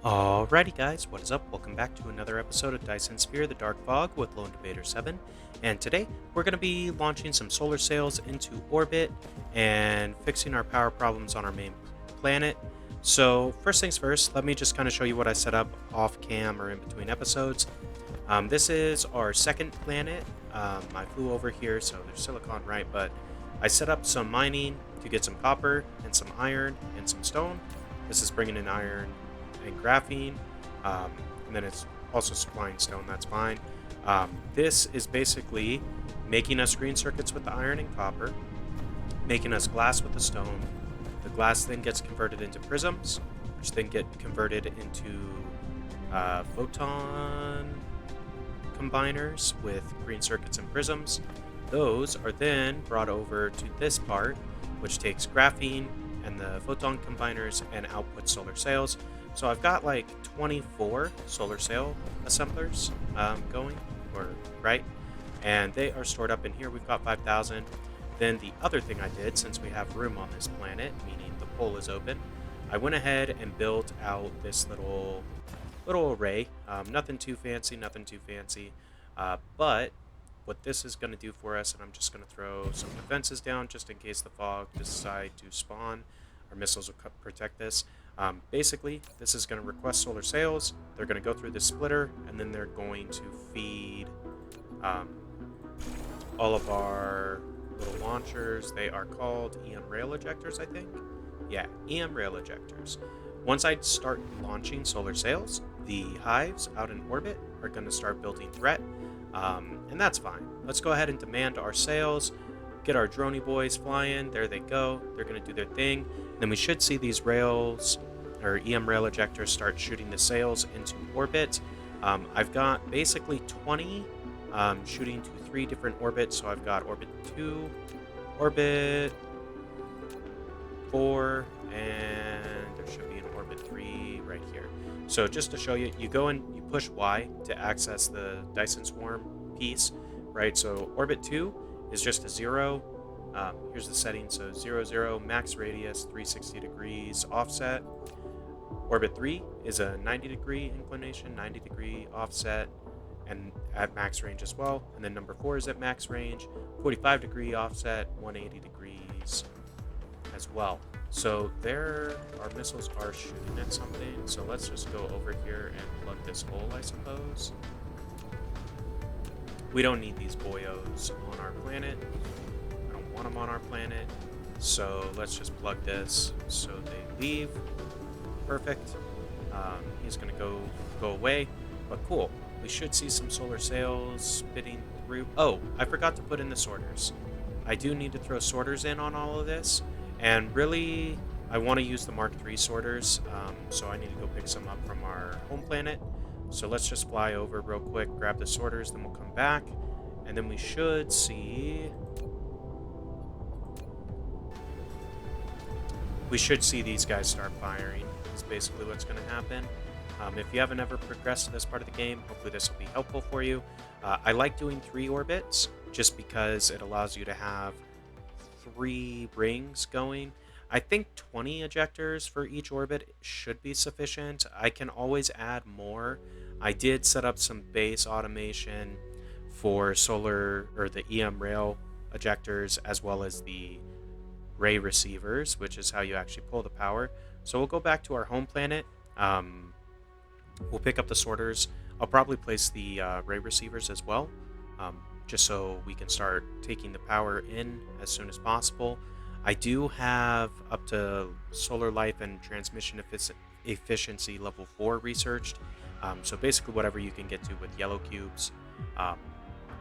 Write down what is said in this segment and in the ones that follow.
Alrighty guys, what is up? Welcome back to another episode of Dyson Sphere, the Dark Fog with Lone Debater 7. And today we're going to be launching some solar sails into orbit and fixing our power problems on our main planet. So first things first, let me just kind of show you what I set up off cam or in between episodes. This is our second planet. I flew over here, so there's silicon, right? But I set up some mining to get some copper and some iron and some stone. This is bringing in iron and graphene, and then it's also supplying stone. That's fine. This is basically making us green circuits with the iron and copper, making us glass with the stone. The glass then gets converted into prisms, which then get converted into photon combiners with green circuits and prisms. Those are then brought over to this part, which takes graphene and the photon combiners and outputs solar sails. So I've got like 24 solar sail assemblers going, or right, and they are stored up in here. We've got 5,000. Then the other thing I did, since we have room on this planet, meaning the pole is open, I went ahead and built out this little array. Nothing too fancy, but what this is going to do for us, and I'm just going to throw some defenses down just in case the fog decide to spawn. Our missiles will protect this. Basically, this is going to request solar sails. They're going to go through the splitter, and then they're going to feed all of our little launchers. They are called EM rail ejectors, I think. Yeah, EM rail ejectors. Once I start launching solar sails, the hives out in orbit are going to start building threat, and that's fine. Let's go ahead and demand our sails, get our droney boys flying. There they go. They're going to do their thing. Then we should see these rails, or EM rail ejectors, start shooting the sails into orbit. I've got basically 20 shooting to 3 different orbits. So I've got orbit 2, orbit 4, and there should be an orbit 3 right here. So just to show you, you go and you push Y to access the Dyson Swarm piece, right? So orbit 2 is just a 0. Here's the setting. So 0, 0, max radius, 360 degrees offset. Orbit 3 is a 90 degree inclination, 90 degree offset, and at max range as well. And then number 4 is at max range, 45 degree offset, 180 degrees as well. So there, our missiles are shooting at something. So let's just go over here and plug this hole, I suppose. We don't need these boyos on our planet. I don't want them on our planet. So let's just plug this so they leave. Perfect. He's going to go away. But cool. We should see some solar sails spitting through. Oh, I forgot to put in the sorters. I do need to throw sorters in on all of this. And really, I want to use the Mark III sorters. So I need to go pick some up from our home planet. So let's just fly over real quick, grab the sorters, then we'll come back. And then we should see... these guys start firing. That's basically what's going to happen. If you haven't ever progressed to this part of the game, hopefully this will be helpful for you. I like doing 3 orbits just because it allows you to have 3 rings going. I think 20 ejectors for each orbit should be sufficient. I can always add more. I did set up some base automation for solar, or the EM rail ejectors, as well as the ray receivers, which is how you actually pull the power. So we'll go back to our home planet. We'll pick up the sorters. I'll probably place the ray receivers as well, just so we can start taking the power in as soon as possible. I do have up to solar life and transmission efficiency level 4 researched. So basically whatever you can get to with yellow cubes.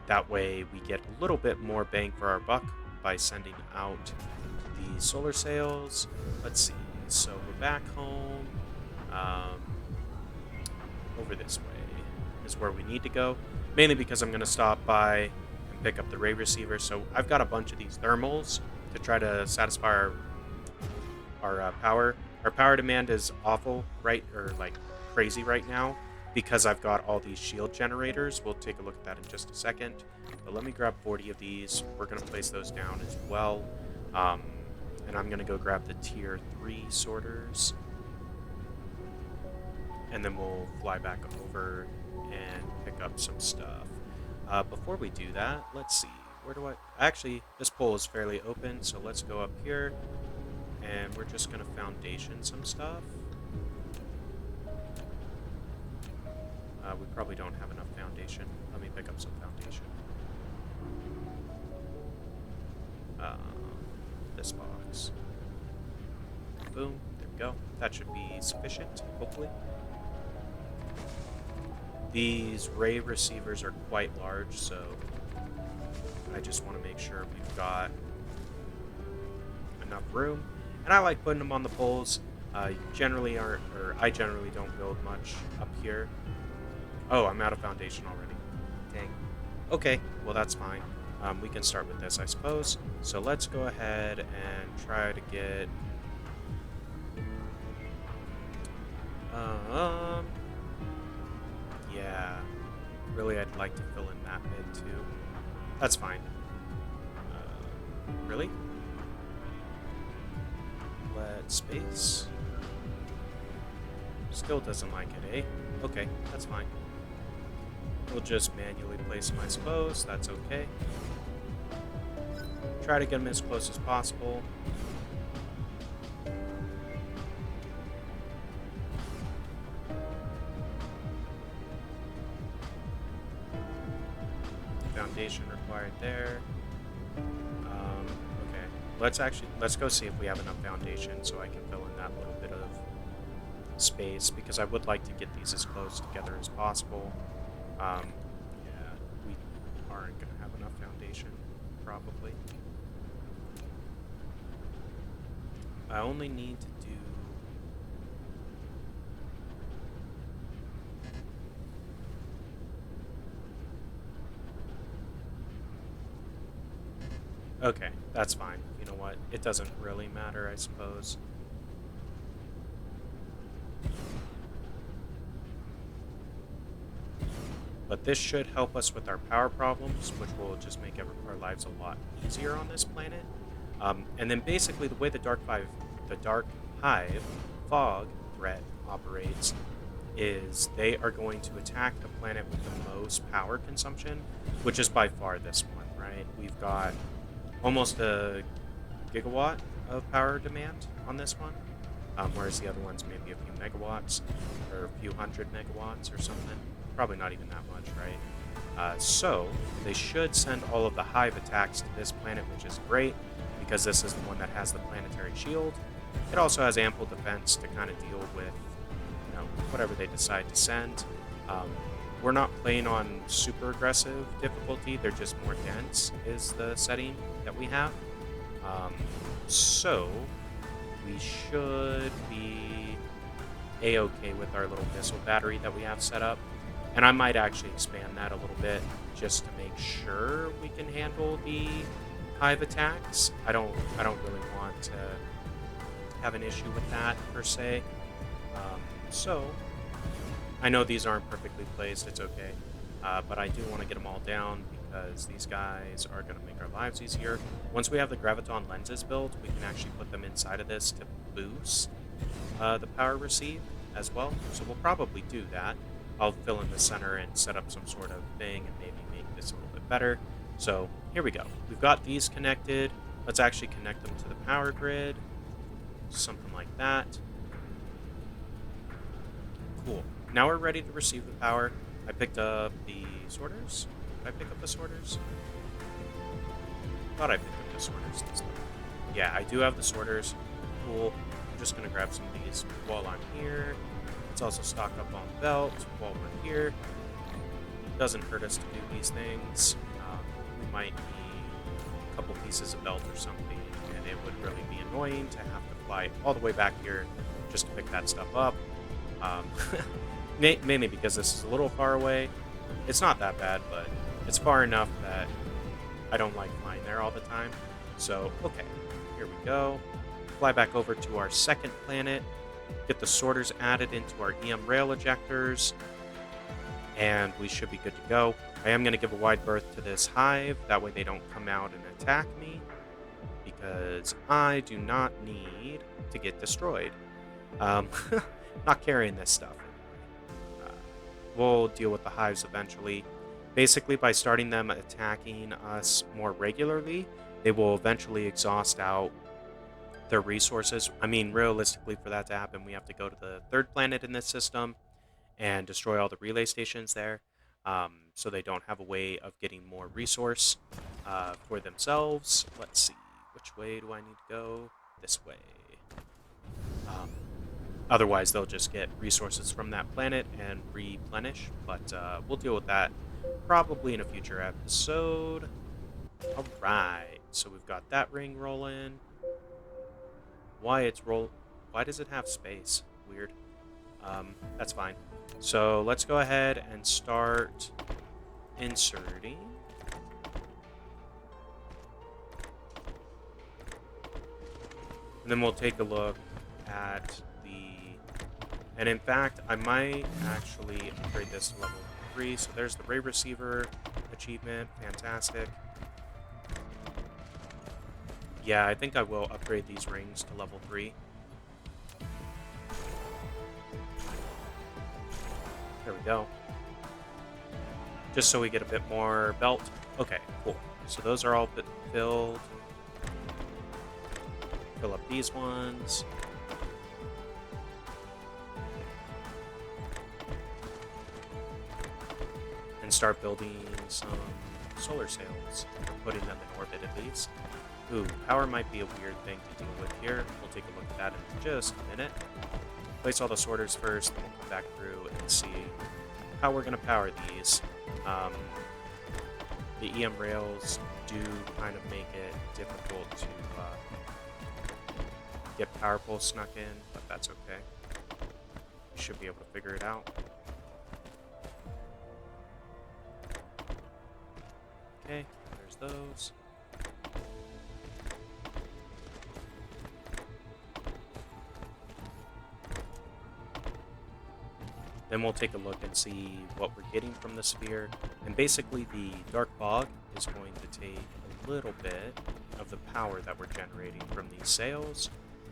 That way we get a little bit more bang for our buck by sending out the solar sails. Let's see. So we're back home. Over this way is where we need to go. Mainly because I'm going to stop by and pick up the ray receiver. So I've got a bunch of these thermals to try to satisfy our power. Our power demand is awful, right? Or like crazy right now because I've got all these shield generators. We'll take a look at that in just a second. But let me grab 40 of these. We're going to place those down as well. And I'm going to go grab the tier 3 sorters. and then we'll fly back over and pick up some stuff. Before we do that, let's see. Where do I... Actually, this pole is fairly open, so let's go up here, and we're just going to foundation some stuff. We probably don't have enough foundation. Let me pick up some foundation. This box. Boom. There we go. That should be sufficient, hopefully. These ray receivers are quite large, so I just want to make sure we've got enough room. And I like putting them on the poles. I generally don't build much up here. Oh, I'm out of foundation already. Dang. Okay, well that's fine. We can start with this, I suppose. So let's go ahead and try to get... yeah. Really, I'd like to fill in that bit too. That's fine. Really? Let space. Still doesn't like it, eh? Okay, that's fine. We'll just manually place them, I suppose. That's okay. Try to get them as close as possible. Foundation required there. Okay. Let's go see if we have enough foundation so I can fill in that little bit of space, because I would like to get these as close together as possible. Yeah, we aren't going to have enough foundation, probably. I only need to do... Okay, that's fine. You know what? It doesn't really matter, I suppose. But this should help us with our power problems, which will just make our lives a lot easier on this planet. And then basically the way the Dark Hive fog threat operates is they are going to attack the planet with the most power consumption, which is by far this one, right? We've got almost a gigawatt of power demand on this one, whereas the other one's maybe a few megawatts or a few hundred megawatts or something. Probably not even that much, right? So they should send all of the hive attacks to this planet, which is great because this is the one that has the planetary shield. It also has ample defense to kind of deal with, you know, whatever they decide to send. We're not playing on super aggressive difficulty. They're just more dense is the setting that we have. So we should be A-okay with our little missile battery that we have set up. And I might actually expand that a little bit just to make sure we can handle the hive attacks. I don't really want to have an issue with that per se. So I know these aren't perfectly placed. It's okay. But I do want to get them all down because these guys are going to make our lives easier. Once we have the graviton lenses built, we can actually put them inside of this to boost the power received as well. So we'll probably do that. I'll fill in the center and set up some sort of thing and maybe make this a little bit better. So here we go. We've got these connected. Let's actually connect them to the power grid. Something like that. Cool. Now we're ready to receive the power. I picked up the sorters. Did I pick up the sorters? Thought I picked up the sorters this time. Yeah, I do have the sorters. Cool. I'm just going to grab some of these while I'm here. Let's also stock up on belt while we're here. Doesn't hurt us to do these things. We might need a couple pieces of belt or something, and it would really be annoying to have to fly all the way back here just to pick that stuff up. Mainly because this is a little far away. It's not that bad, but it's far enough that I don't like flying there all the time. So, okay, here we go. Fly back over to our second planet. Get the sorters added into our EM rail ejectors, and we should be good to go. I am going to give a wide berth to this hive, that way they don't come out and attack me, because I do not need to get destroyed. Not carrying this stuff. we'll deal with the hives eventually. Basically, by starting them attacking us more regularly, they will eventually exhaust out their resources. I mean, realistically, for that to happen, we have to go to the third planet in this system and destroy all the relay stations there, so they don't have a way of getting more resource for themselves. Let's see, which way do I need to go? This way. Um, Otherwise, they'll just get resources from that planet and replenish, but we'll deal with that probably in a future episode. All right, so we've got that ring rolling. Why it's roll? Why does it have space? Weird. That's fine. So let's go ahead and start inserting. And then we'll take a look at the... And in fact, I might actually upgrade this to level 3. So there's the Ray Receiver achievement. Fantastic. Yeah, I think I will upgrade these rings to level 3. There we go. Just so we get a bit more belt. Okay, cool. So those are all filled. Fill up these ones. And start building some solar sails. Or putting them in orbit at least. Ooh, power might be a weird thing to deal with here. We'll take a look at that in just a minute. Place all the sorters first, then we'll come back through and see how we're going to power these. The EM rails do kind of make it difficult to get power poles snuck in, but that's okay. We should be able to figure it out. Okay, there's those. Then we'll take a look and see what we're getting from the sphere. And basically the dark bog is going to take a little bit of the power that we're generating from these sails.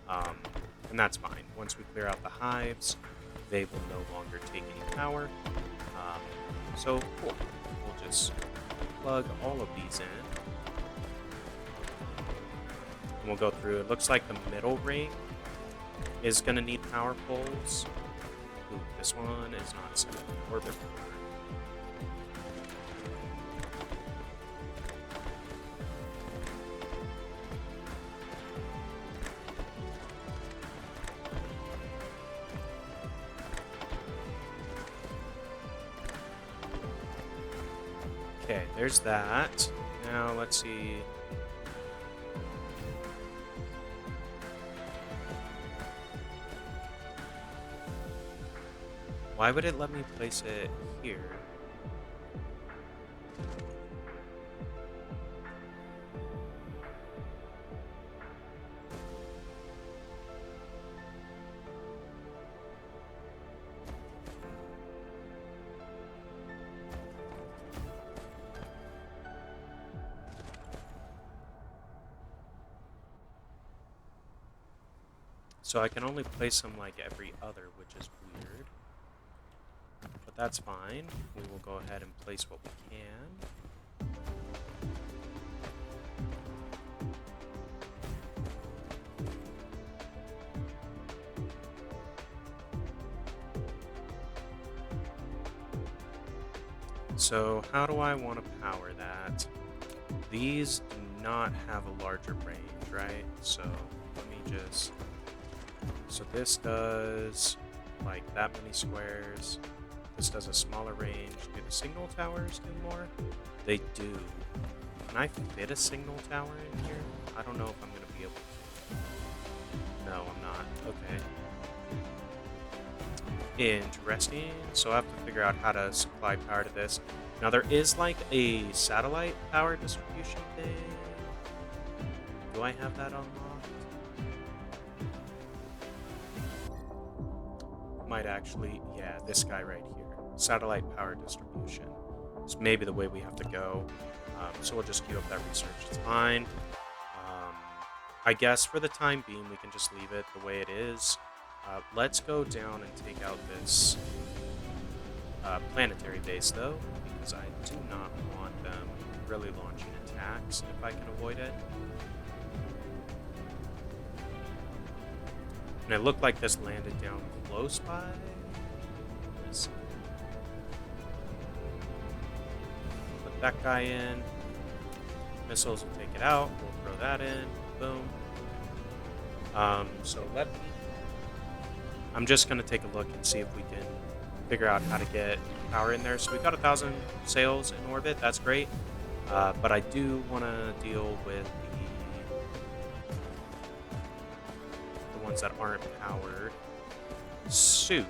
And that's fine. Once we clear out the hives, they will no longer take any power. So cool. We'll just plug all of these in. And we'll go through. It looks like the middle ring is going to need power poles. Ooh, this one is not set up in orbit. Okay, there's that. Now let's see. Why would it let me place it here? So I can only place them like every other, which is weird. But that's fine. We will go ahead and place what we can. So how do I want to power that? These do not have a larger range, right? So let me just... So this does like that many squares. This does a smaller range. Do the signal towers do more? They do. Can I fit a signal tower in here? I don't know if I'm going to be able to. No, I'm not. Okay. Interesting. So I have to figure out how to supply power to this. Now there is like a satellite power distribution thing. Do I have that unlocked? Might actually, yeah, this guy right here. Satellite power distribution. It's maybe the way we have to go. So we'll just queue up that research. It's fine. I guess for the time being, we can just leave it the way it is. Let's go down and take out this planetary base, though, because I do not want them really launching attacks if I can avoid it. And it looked like this landed down close by. Let's see. Put that guy in. Missiles will take it out. We'll throw that in. Boom. So I'm just going to take a look and see if we can figure out how to get power in there. So we've got 1,000 sails in orbit. That's great. But I do want to deal with the ones that aren't powered. So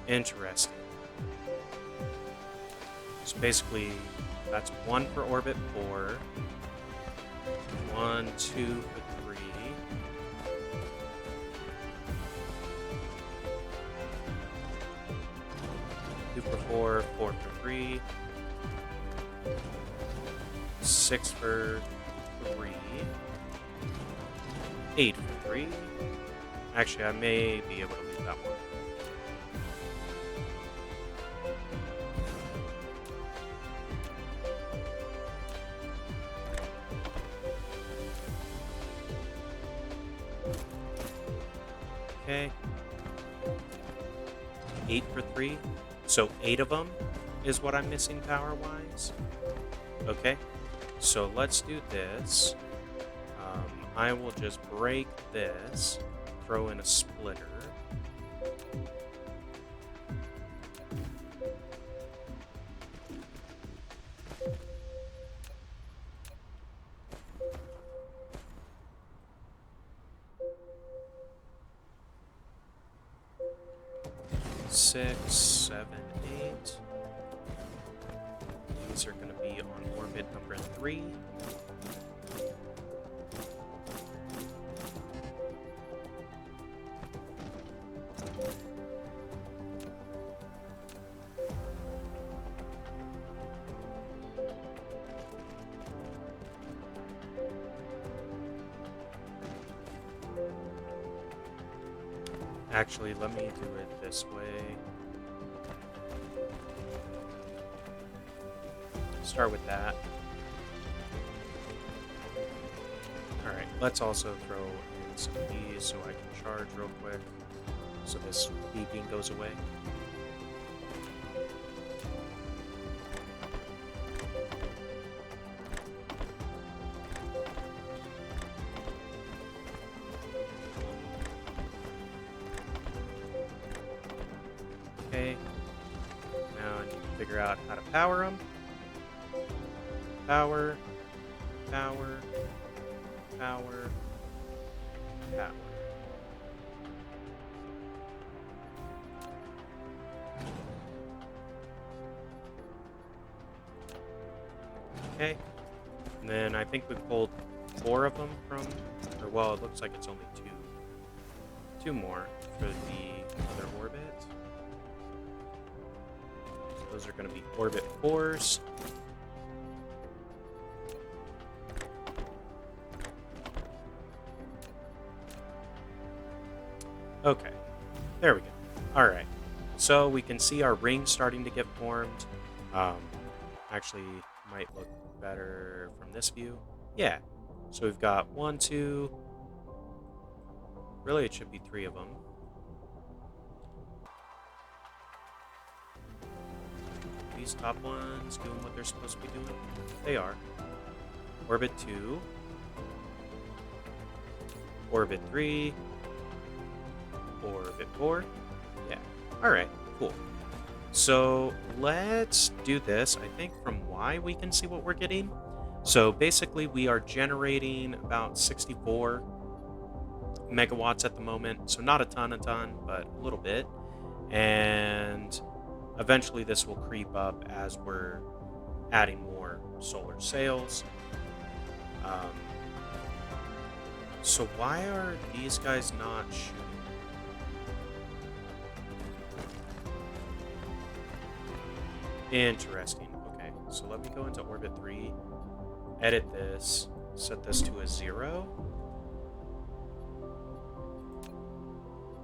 interesting. So basically, that's 1 for orbit 4, 1, 2 for 3, 2 for 4, 4 for 3, 6 for 3, 8 for 3. Actually, I may be able to leave that one. Okay. 8 for 3. So 8 of them is what I'm missing power-wise. Okay. So let's do this. I will just break this, throw in a splitter. Six, 7, 8. These are going to be on orbit number 3. Actually, let me do it this way. Start with that. Alright, let's also throw in some of these so I can charge real quick. So this beeping goes away. Okay, now I need to figure out how to power them. Power, power, power, power. Okay, and then I think we pulled 4 of them from, or well, it looks like it's only 2. 2 more for the other orbit. Those are going to be orbit 4s. Okay, there we go. All right, so we can see our ring starting to get formed. Actually, might look better from this view. Yeah, so we've got 1, 2. Really, it should be 3 of them. These top ones doing what they're supposed to be doing? They are. Orbit 2. Orbit 3. Orbit 4. Yeah. Alright, cool. So let's do this. I think from Y we can see what we're getting. So basically we are generating about 64 megawatts at the moment. So not a ton, but a little bit. And eventually this will creep up as we're adding more solar sails. So why are these guys not shooting? Interesting. Okay, so let me go into orbit 3, edit this, set this to a 0.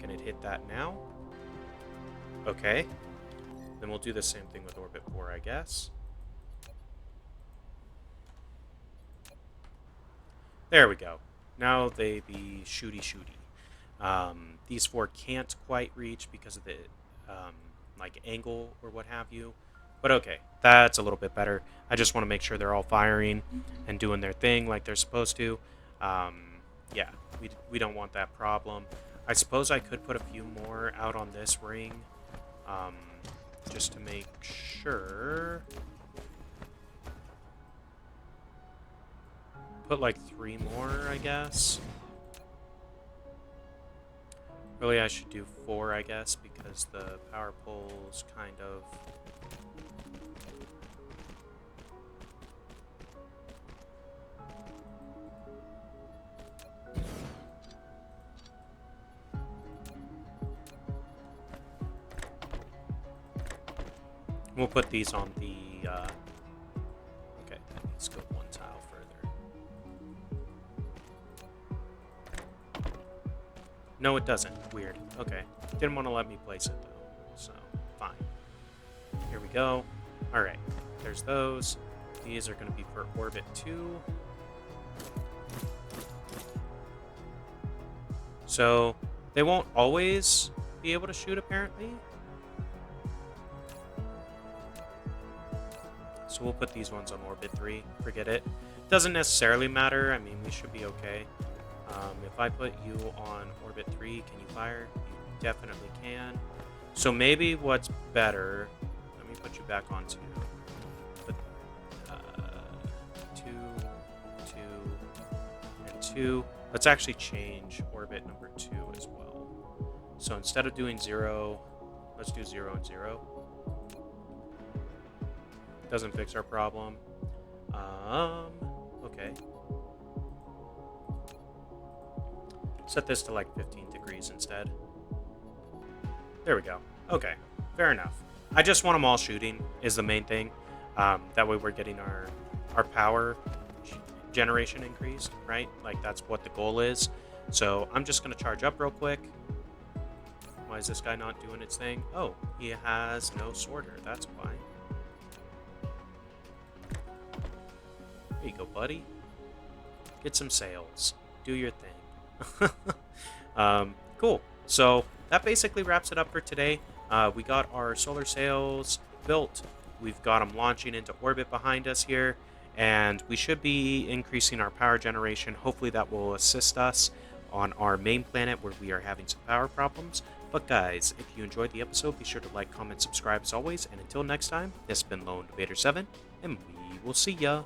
can it hit that now? Okay. Then we'll do the same thing with orbit 4, I guess. There we go. Now they be shooty. These 4 can't quite reach because of the like angle or what have you. But okay, that's a little bit better. I just want to make sure they're all firing and doing their thing like they're supposed to. Yeah, we don't want that problem. I suppose I could put a few more out on this ring, just to make sure. Put like 3 more, I guess. Really, I should do 4, I guess, because the power pole's kind of... We'll put these on the... Okay, let's go 1 tile further. No, it doesn't. Weird. Okay. Didn't want to let me place it, though. So, fine. Here we go. Alright. There's those. These are going to be for orbit 2. So, they won't always be able to shoot, apparently. So we'll put these ones on orbit 3. Forget it. Doesn't necessarily matter. I mean, we should be okay. If I put you on orbit 3, can you fire? You definitely can. So maybe what's better... Let me put you back on 2. Put 2, 2, and 2. Let's actually change orbit number 2 as well. So instead of doing 0, let's do 0 and 0. Doesn't fix our problem. Okay. Set this to like 15 degrees instead. There we go. Okay, fair enough. I just want them all shooting is the main thing. That way we're getting our power generation increased, right? Like that's what the goal is. So I'm just gonna charge up real quick. Why is this guy not doing its thing? Oh, he has no sorter. That's why. There you go, buddy. Get some sales. Do your thing. Cool. So that basically wraps it up for today. We got our solar sails built. We've got them launching into orbit behind us here. And we should be increasing our power generation. Hopefully that will assist us on our main planet where we are having some power problems. But guys, if you enjoyed the episode, be sure to like, comment, subscribe as always. And until next time, this has been Lone Debater 7, and we will see ya.